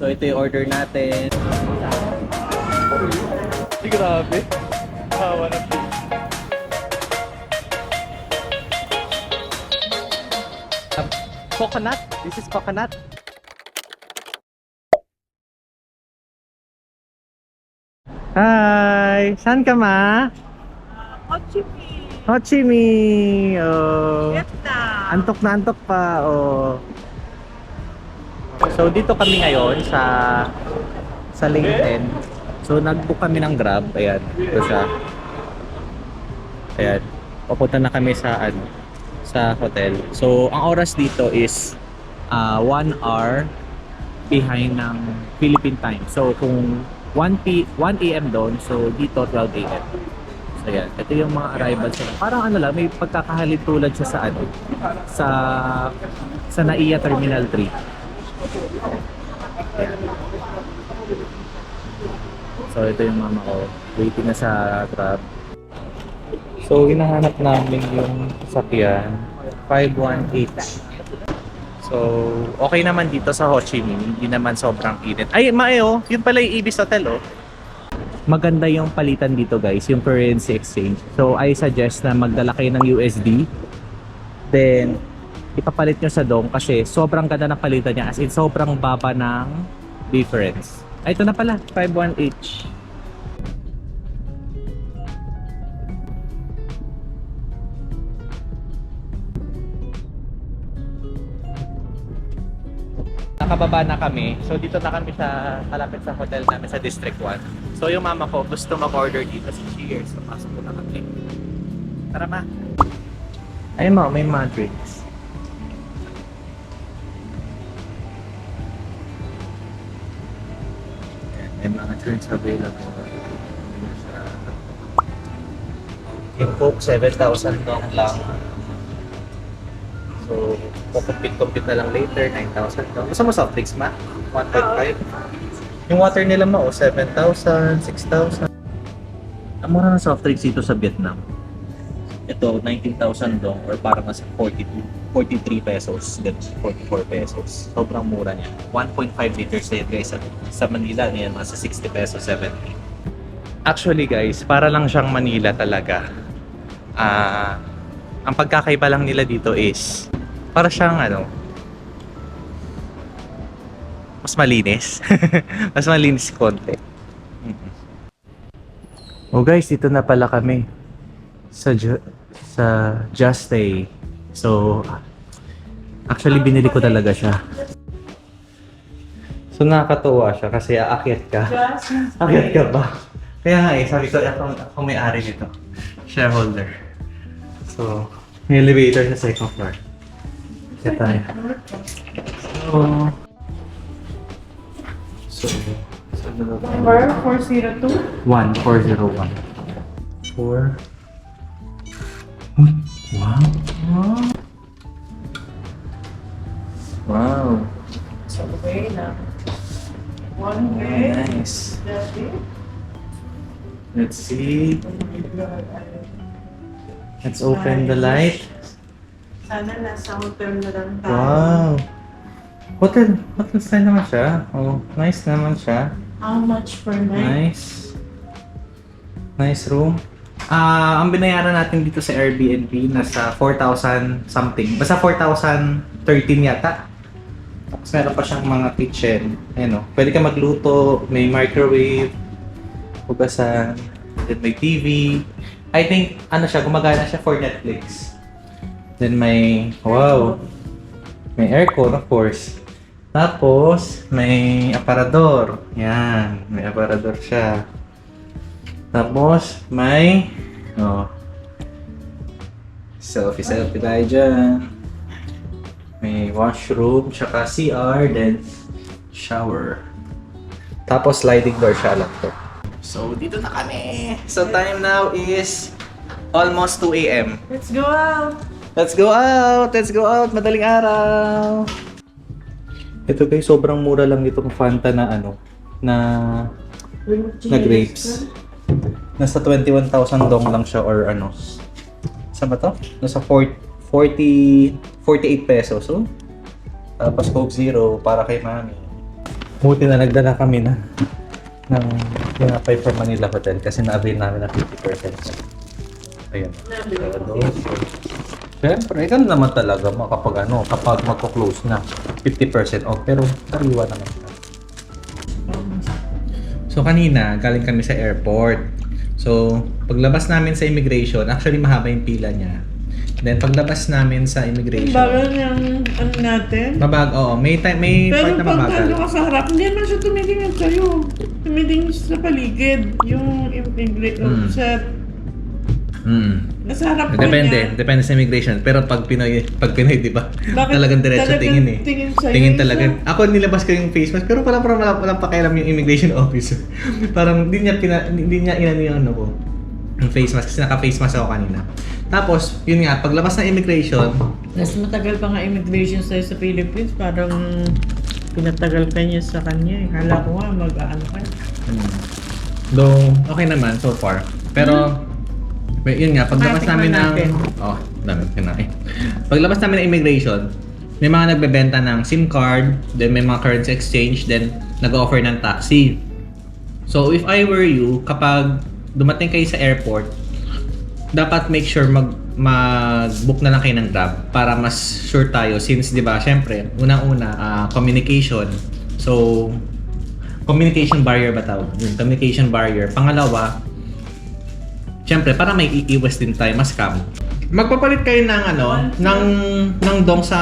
So ito yung order natin. Grabe. Hawa na. Coconut. This is coconut. Hi! Saan ka ma? Ho Chi Minh. Ho Chi Minh! Oh. Vietnam. Antok na antok pa. Oh. So dito kami ngayon sa LinkedIn. So nag-book kami ng Grab. Ayan. Ito siya. Ayan. Papunta na kami sa hotel. So ang oras dito is 1 hour behind ng Philippine time. So kung 1 AM doon, so dito 12 AM. So yan, ito yung mga arrivals nila. Parang ano lang, may pagkakahalin tulad siya sa NAIA Terminal 3. Yan. So ito yung mama ko, waiting na sa Grab. So hinahanap namin yung sasakyan, 518. So, okay naman dito sa Ho Chi Minh, hindi naman sobrang init. Ay, Maeo, yun pala yung Ibis Hotel, oh. Maganda yung palitan dito, guys, yung currency exchange. So, I suggest na magdala kayo ng USD. Then, ipapalit nyo sa Dong kasi sobrang ganda ng palitan niya. As in, sobrang baba ng difference. Ay, ito na pala, 51H. Nakababa na kami. So dito na kami sa malapit sa hotel namin sa District 1. So yung mama ko gusto mag-order dito sa Cheers. So pasok ko na kami. Tara ma. Ayun mo, may mga drinks. May mga drinks available. Yung Coke, 7,000 dong lang. So, compute na lang later, 9,000 daw. Gusto mo soft drinks, ma? 1.5? Yung water nila ma, 7,000, 6,000. Ang mura ng soft drinks dito sa Vietnam. Ito, 19,000 dong or parang nasa 43 pesos, 44 pesos. Sobrang mura niya. 1.5 liters na yun guys. Sa Manila, niyan, nasa 60 pesos, 70. Actually guys, para lang siyang Manila talaga. Ang pagkakaiba lang nila dito is para siyang mas malinis. Mas malinis konti. Oh guys, dito na pala kami sa Just Stay. So actually binili ko talaga siya. So nakakatuwa siya kasi aakyat ka. Aakyat ka ba? Kaya nga sabi ko ako may-ari nito. Shareholder. So may elevator sa second floor. Kaya tayo. So, Number 402. 1401. 4. Wow. Wow. So, okay na. One way. Nice. That's it. Let's see. Let's open the light. Sana nasa hotel na lang tayo. Wow. Hotel style naman siya. Oh, nice naman siya. How much per night? Nice. Nice room. Ang binayaran natin dito sa Airbnb nasa 4,000 something. Basta 4,013 yata. Tapos meron pa siyang mga kitchen. Ayun, pwede ka magluto, may microwave, hugasan, then may TV. I think gumagana siya for Netflix. Then may may aircon of course. Tapos may aparador. Yan, may aparador siya. Tapos may selfie tayo dyan. May washroom, tsaka CR, then shower. Tapos sliding door siya lang to. So dito na kami. So time now is almost 2 AM. Let's go out. Let's go out! Let's go out! Madaling araw! Ito guys, sobrang mura lang itong Fanta na na grapes. Nasa 21,000 dong lang siya or Saan ba to? Nasa 48 pesos. So, tapos Coke Zero para kay mami. Buti na nagdala kami ng tinapay from Manila Hotel kasi na-avail namin ng 50%. Ayun. Siyempre, ganun naman talaga kapag magko-close na 50% off, pero kaliwa naman. So kanina, galing kami sa airport. So, paglabas namin sa immigration, actually mahaba yung pila niya. Then paglabas namin sa immigration, Bagal yung ano natin. oo, may part Pero na pag mabagal. ano ka sa harap, hindi naman siya tumitingin sa'yo. Tumitingin siya sa paligid. Yung sa nasa harap ko niya. Depende sa immigration. Pero pag Pinoy, di ba? Bakit Talagang diretso talagang tingin eh. tingin sa'yo Tingin yung talaga. Ako nilabas ko yung face mask, pero parang walang pakialam yung immigration officer. Parang hindi niya inano yung ano ko. Yung face mask kasi naka-face mask ako kanina. Tapos, yun nga, paglabas ng immigration, Mas matagal pa nga immigration sa'yo sa Philippines. Parang pinatagal ka niya sa kanya. Kala ko nga mag-ano ka. though okay naman so far. Pero yun nga, paglabas namin ng dami kinain. Paglabas namin ng immigration, may mga nagbebenta ng SIM card, then may mga currency exchange, then nag-offer ng taxi. So if I were you, kapag dumating kayo sa airport, dapat make sure mag-book na lang kayo ng Grab para mas sure tayo since 'di ba, syempre, unang-una communication. So communication barrier ba tawag? Yung communication barrier. Pangalawa, syempre para may iiwas din tayo ma-scam. Magpapalit kayo ng ng dong sa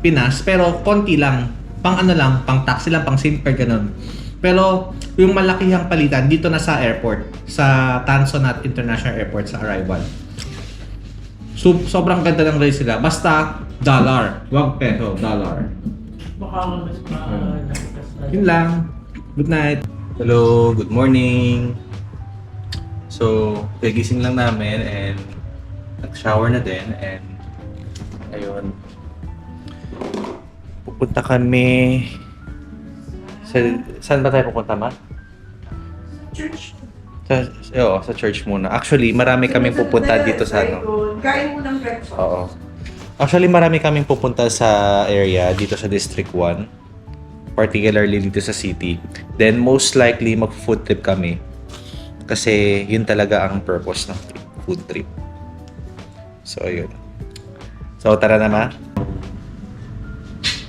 Pinas pero konti lang. Pang pang taxi lang, pang SIM card ganun. Pero yung malakihang palitan dito na sa airport, sa Tan Son Nhat International Airport sa arrival. So, sobrang ganda ng rate sila. Basta dollar, wag peso, dollar. Baka mas Yun lang. Good night. Hello, good morning. So, kagising lang namin and nag-shower na din and ayun. Pupunta kami saan ba tayo pupunta, Ma? church. Sa church muna. Actually, marami kaming pupunta dito sa Kain mo ng breakfast. Oo. Actually, marami kaming pupunta sa area dito sa District 1. Particularly dito sa city. Then, most likely, mag-food trip kami. Kasi, yun talaga ang purpose ng food trip. So, ayun. So, tara na, Ma.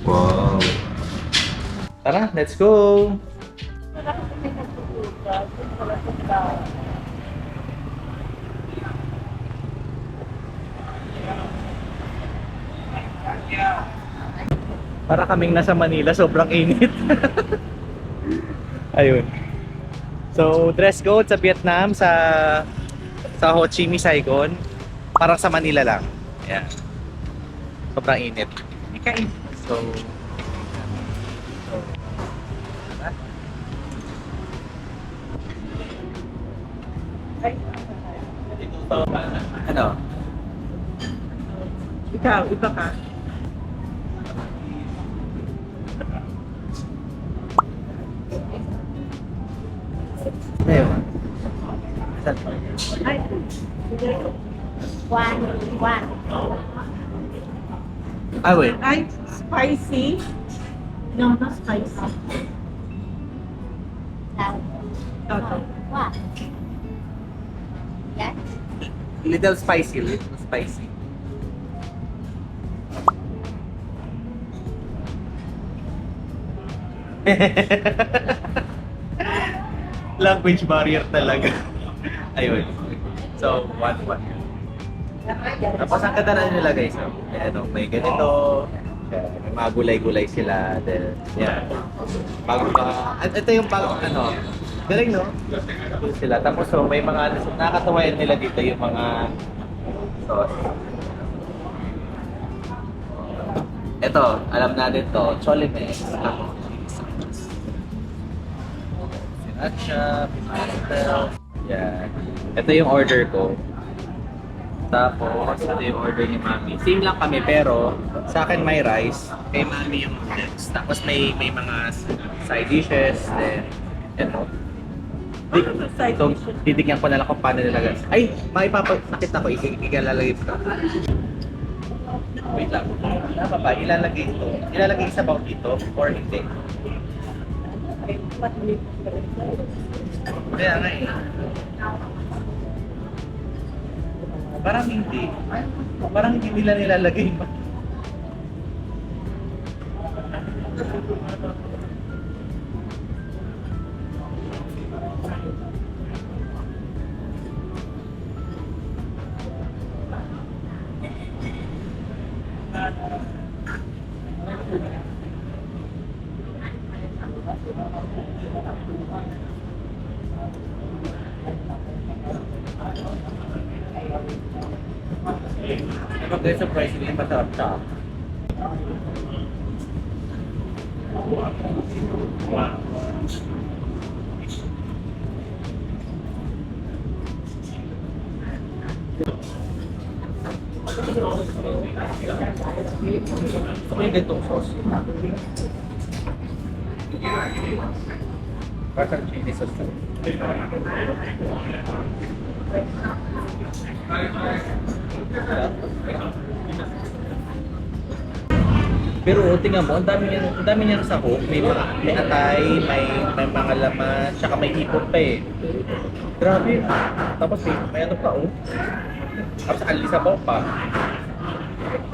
Wow. Tara, let's go! Para kaming nasa Manila, sobrang init. Ayun. So, dress code sa Vietnam, sa Ho Chi Minh, Saigon. Parang sa Manila lang. Ayan. Sobrang init. So, ano? Ikaw, iba ka. Ayun. Ay, One. Ah, wait. ay, spicy. No, not spicy. Toto. One. Yes. Little spicy, little spicy. Language barrier talaga. Ayun. So, one. Tapos ang ganda na nilagay. So, may ganito. May mga gulay-gulay sila. Then, yan. Ito yung bagong galing, no? Sila. Tapos, so, may mga nakakatawain nila dito yung mga sauce. Ito, alam natin to. Cholimex. Sriracha, pineapple. Yan. Ito yung order ko. Tapos, ito yung order ni Mami. Same lang kami, pero sa akin may rice, kay Mami yung noodles. Tapos may mga side dishes, then ito. So, titigyan ko na lang kung paano nilagay. Ay, nakita ko, ilalagay ko. Wait lang. Tama ba? Ilalagay sa sabaw dito or hindi? Kaya nga eh. Parang hindi. Parang hindi nila nilalagay pa. Guys, surprisingly masarap siya. Gusto ko yung gantong sauce. Parang chili sauce. Pero tingnan mo, ang dami niya sa hook. May atay, may mga laman, tsaka may hipon pa eh. Grabe. Tapos may ano pa oh. Tapos alisabaw pa.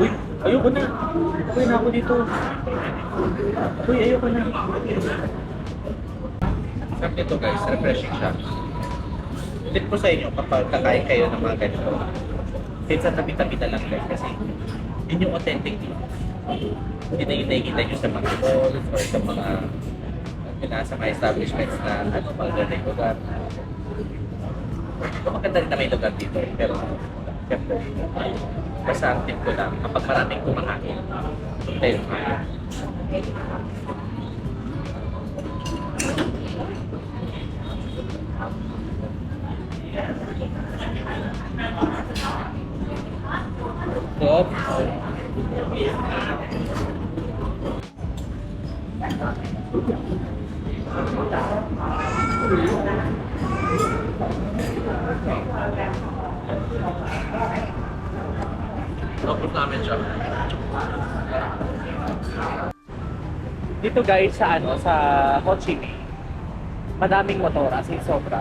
Uy, ayoko na. Uy, na ako dito. Uy, ayoko na. Sarap nito guys, refreshing siya. Tip ko sa inyo kapag kakain kayo ng mga ganito. Kahit sa tabi-tabi na lang guys kasi yun yung authentic dito. Hindi na yung nakikita nyo sa mga malls or sa mga establishments na ano, mga ganito lugar. Maganda rin na may lugar dito pero siyempre, basta ang tip ko lang kapag maraming kumakain. Tayo kumain. Stop. Tapos namin siya. Dito guys sa Ho Chi Minh, madaming motor as in sobra.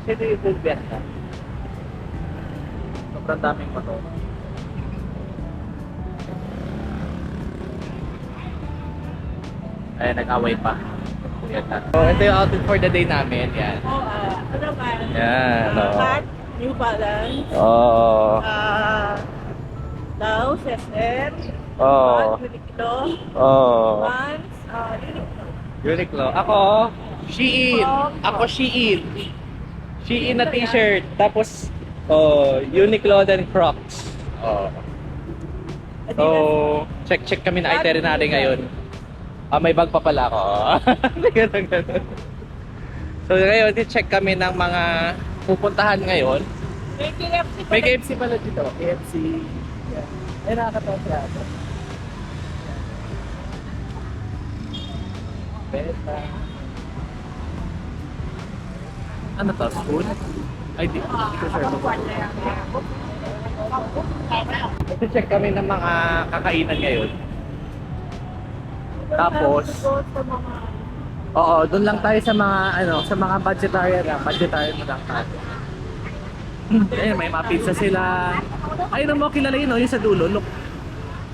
Actually yung good bet na. Sobrang daming motor. Ay, nag-away pa. So, ito yung outfit for the day namin. Yan. Ano ba? Yan. Hat, New Balance, Oo. Laos, SM, Oo. Uniqlo, Oo. Vans, Uniqlo. Uniqlo. Ako, Shein. Ako, Shein. Shein na t-shirt. Tapos, Uniqlo then Crocs. So, check kami na itinerary ngayon. May bag pa pala ako. Ganun. So, ngayon, check kami ng mga pupuntahan ngayon. May KFC pa. May KFC pala dito. KFC. Yan. Ay, nakakatawa siya. Beta. Ano to? Spoon? Ay, di ko sure. Ito check kami ng mga kakainan ngayon. Tapos, oo, doon lang tayo sa mga sa mga budgetarian lang. Budgetarian mo lang tayo. Ayun, may mga pizza sila. Ayun mo kilala yun, yung sa dulo, look.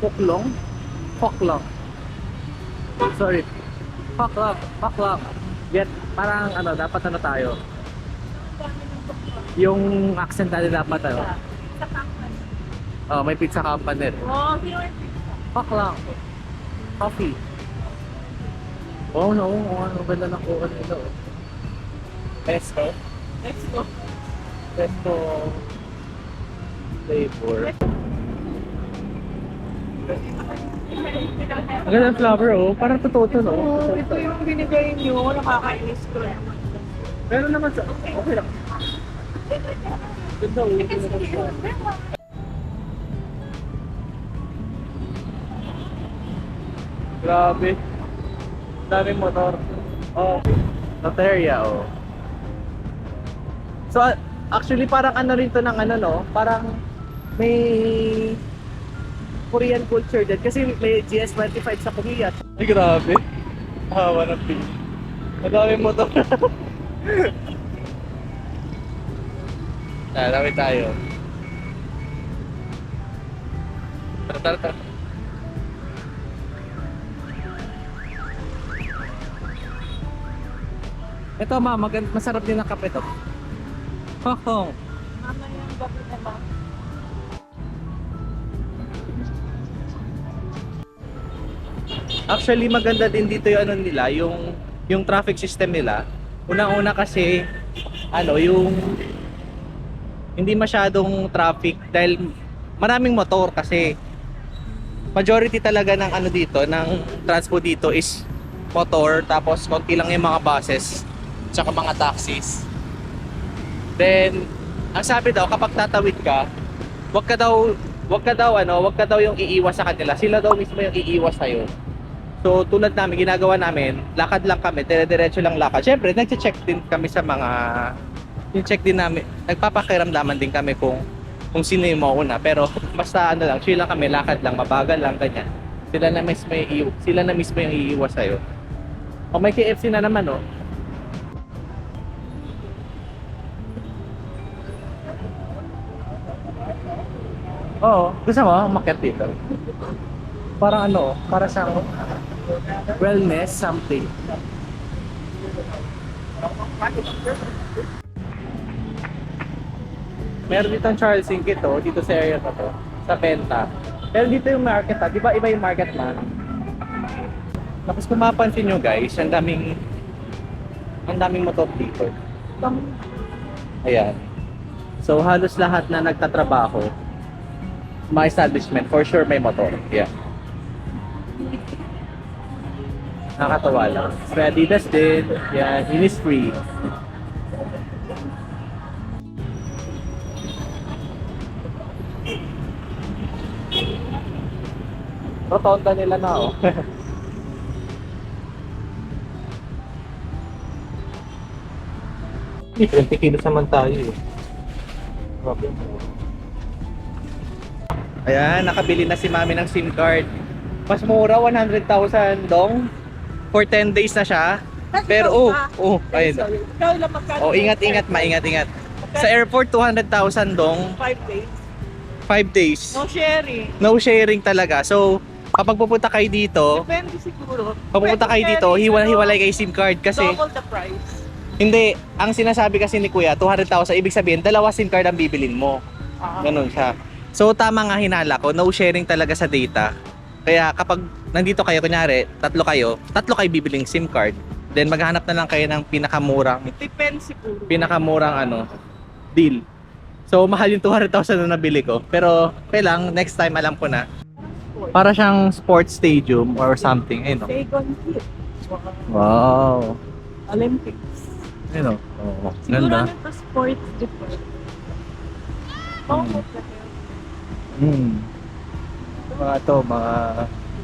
Poklong. Sorry. Poklong. Yet, parang dapat tayo. Yung accent natin dapat may pizza company. Oh, Poklong. Coffee. Oh no, ano ganda ng kuha nila. Pesto. let's go. Pesto flavor. Ang ganda ng flower parang totoo to no? Oh, ito yung binigay nyo, nakakainis ko. Pero naman sa, okay lang. Ganda Grabe. Daming motor. Loteria So actually parang rin to ng parang may Korean culture din kasi may GS25 sa Korea. Ay grabe. Hawa ng pin. Madami motor. Lawit tayo. Tara. Ito ma, masarap din ang kape to. Hoho. Mamayang gabi na lang. Actually maganda din dito yung ano nila, yung traffic system nila. Unang-una kasi yung hindi masyadong traffic dahil maraming motor kasi majority talaga ng ano dito, ng transport dito is motor, tapos konti lang yung mga buses tsaka mga taxis. Then ang sabi daw kapag tatawid ka, wag ka daw yung iiwas sa kanila. Sila daw mismo yung iiwas sa'yo. So tulad namin, ginagawa namin, lakad lang kami, dire-diretso lang lakad. Syempre, nagche-check din kami sa mga check din namin, nagpapakiramdaman din kami kung sino yung mauna. Pero basta ano lang, chill lang kami, lakad lang, mabagal lang, ganyan. Sila na mismo yung iiwas sa'yo. O may KFC na naman, oh. Oo, gusto mo umakyat dito? Parang ano, para sa wellness something. Meron dito ang Charles Inquito, dito sa area na to, sa Benta. Pero dito yung market, di ba iba yung market na? Tapos kung mapansin nyo guys, ang daming motor dito. Ayan. So halos lahat na nagtatrabaho, mga establishment, for sure may motor. Yeah. Nakakatawa lang. May Adidas din. Yan, Innisfree. Rotonda nila na, oh. 20 kilos naman tayo, eh. Grabe. Ayan, nakabili na si Mami ng SIM card. Mas mura, 100,000 dong. For 10 days na siya. Pero ayun. Ikaw lang magkano? Ingat, maingat. Sa airport, 200,000 dong. 5 days. 5 days. No sharing. No sharing talaga. So, kapag pupunta kayo dito, Depende siguro. kapag pupunta kayo dito, hiwalay kayo SIM card kasi Double the price. hindi, ang sinasabi kasi ni Kuya, 200,000, ibig sabihin, dalawa SIM card ang bibilin mo. Ganun siya. So tama nga hinala ko, no sharing talaga sa data. Kaya kapag nandito kayo, kunyari, tatlo kayo bibiling SIM card. Then maghahanap na lang kayo ng Depende siguro. pinakamurang deal. So mahal yung 200,000 na nabili ko. Pero kailang next time alam ko na. Para siyang sports stadium or something. Ayun, no? Second hit. Wow. Olympics. Ayun, no? Oh, Siguro ganda. ano to sports different.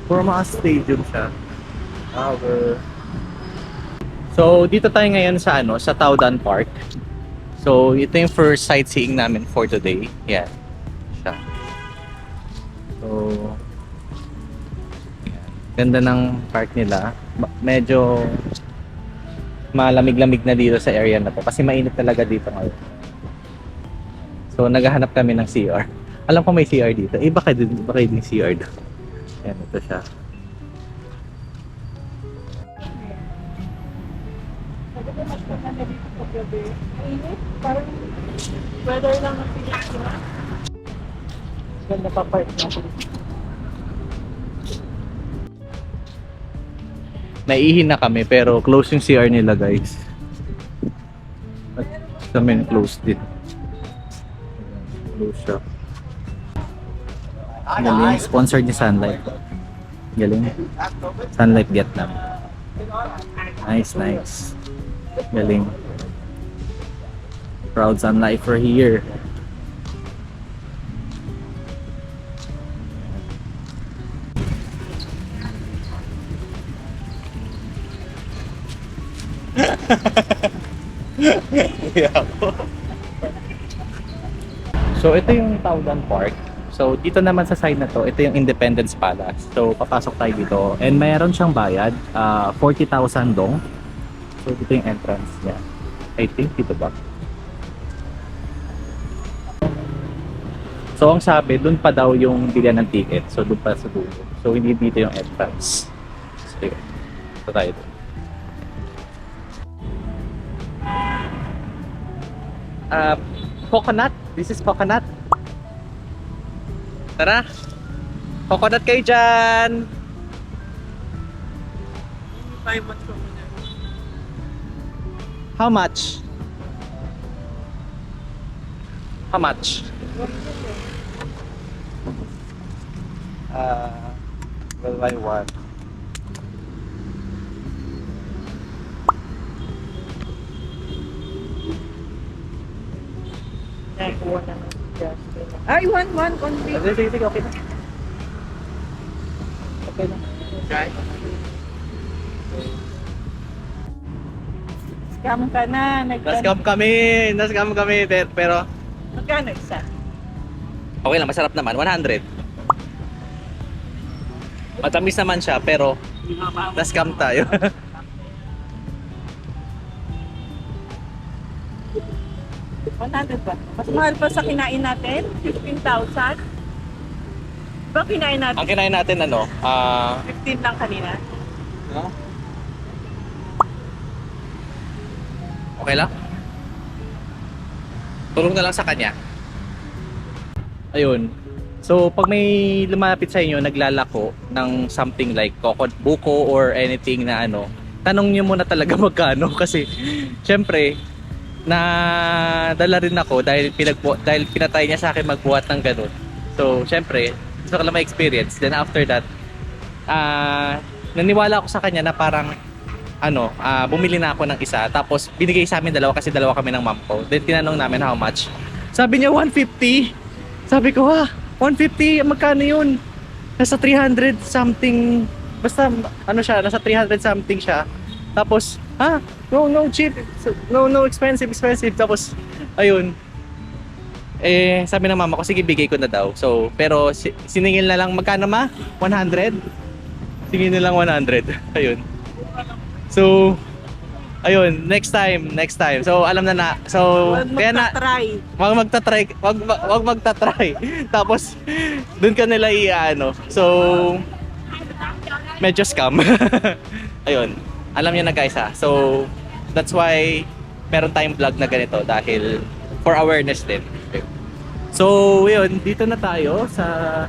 Puro mga stadium siya. So, dito tayo ngayon sa sa Taodan Park. So, ito yung first sightseeing namin for today. Yan. Siya. So, yan. Ganda ng park nila. Medyo malamig-lamig na dito sa area na to kasi mainit talaga dito ngayon. So, naghahanap kami ng CR. Alam ko may CR dito. Baka din CR doon. Ayan, ito siya. Parang weather lang ang Pilipinas. Ganda pa park natin. Naiihin na kami pero close yung CR nila guys. At sa main close din. Close siya. Galing. Sponsored ni Sunlight. Galing. Sunlight Vietnam. Nice. Galing. Proud Sunlight for here. So ito yung Taodan Park. So dito naman sa side na to, ito yung Independence Palace. So papasok tayo dito and mayroon siyang bayad, 40,000 dong. So So, dito yung entrance niya. I think dito ba? So, ang sabi, dun pa daw yung bilihan ng ticket. So, dun pa sa dulo. So, hindi dito yung entrance. So, yun. So, tayo dun. Coconut. This is coconut. Tara. Coconut kayo dyan. How much? How much? Well, buy one. Nakuha na ng Justin. Ay, one only. Sige, sige, okay na. Okay na. Okay. Scam ka na. Nascam kami, pero Magkano isa? okay lang, masarap naman, 100. Matamis naman siya, pero nascam tayo. 100 ba? Mas mahal pa sa kinain natin? 15,000? Ba kinain natin? Ang kinain natin 15 lang kanina? Okay lang? Tulong na lang sa kanya. Ayun. So, pag may lumapit sa inyo, naglalako ng something like buko or anything na tanong nyo muna talaga magkano kasi syempre, dala rin ako dahil pinatay niya sa akin magbuhat ng ganun. So, syempre, gusto ko lang ma-experience. Then after that, naniwala ako sa kanya na parang bumili na ako ng isa tapos binigay sa amin dalawa kasi dalawa kami ng mom ko. Then tinanong namin how much. Sabi niya 150. Sabi ko, 150, magkano yun? Nasa 300 something. Basta siya, nasa 300 something siya. Tapos, no cheap. No expensive. Tapos ayun. Sabi ng mama ko, sige bigay ko na daw. So, pero siningil na lang magkano 100? Singil na lang 100. Ayun. So, ayun, next time. So, alam na. So, kaya na wag magta-try. Tapos doon ka nila So, medyo scam. Ayun. Alam niyo na guys So, that's why meron tayong vlog na ganito dahil for awareness din. So, yun, dito na tayo sa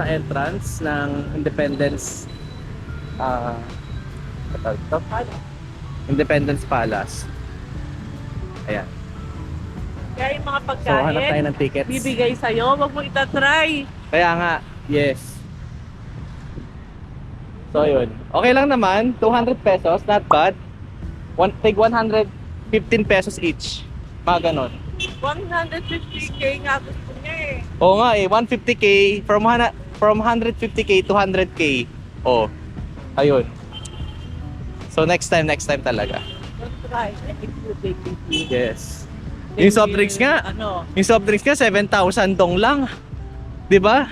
entrance ng Independence Independence Palace. Ayan. Kaya yung mga So, hanap tayo pagkain, ng tickets. bibigay sa'yo, wag mo itatry. Kaya nga, yes. So, yun. Okay lang naman. 200 pesos, not bad. Take 115 pesos each. Mga ganon. 150k nga gusto niya Oo nga 150k from 150k to 100k. Oh. Ayun. So next time talaga. Don't try. I think you take it. Yes. Yung soft drinks nga. Yung soft drinks nga 7,000 dong lang. 'Di ba?